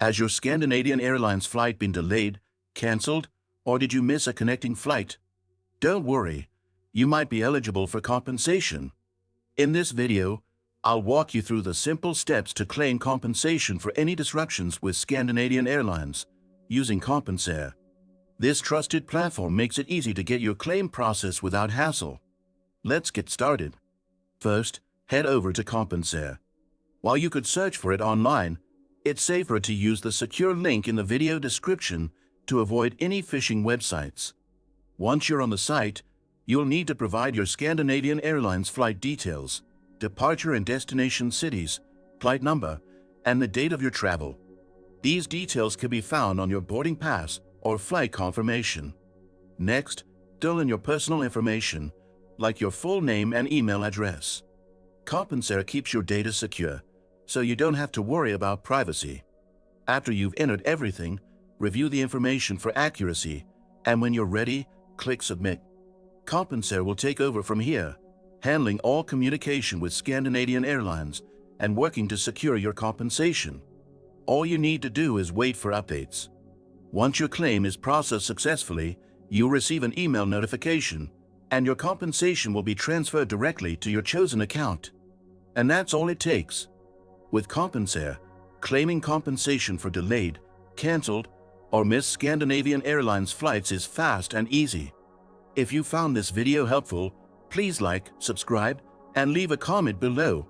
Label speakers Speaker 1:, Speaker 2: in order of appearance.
Speaker 1: Has your Scandinavian Airlines flight been delayed, cancelled, or did you miss a connecting flight? Don't worry, you might be eligible for compensation. In this video, I'll walk you through the simple steps to claim compensation for any disruptions with Scandinavian Airlines using Compensair. This trusted platform makes it easy to get your claim processed without hassle. Let's get started. First, head over to Compensair. While you could search for it online, it's safer to use the secure link in the video description to avoid any phishing websites. Once you're on the site, you'll need to provide your Scandinavian Airlines flight details, departure and destination cities, flight number, and the date of your travel. These details can be found on your boarding pass or flight confirmation. Next, fill in your personal information, like your full name and email address. Compensair keeps your data secure, so you don't have to worry about privacy. After you've entered everything, review the information for accuracy, and when you're ready, click Submit. Compensair will take over from here, handling all communication with Scandinavian Airlines and working to secure your compensation. All you need to do is wait for updates. Once your claim is processed successfully, you'll receive an email notification, and your compensation will be transferred directly to your chosen account. And that's all it takes. With Compensair, claiming compensation for delayed, cancelled, or missed Scandinavian Airlines flights is fast and easy. If you found this video helpful, please like, subscribe, and leave a comment below.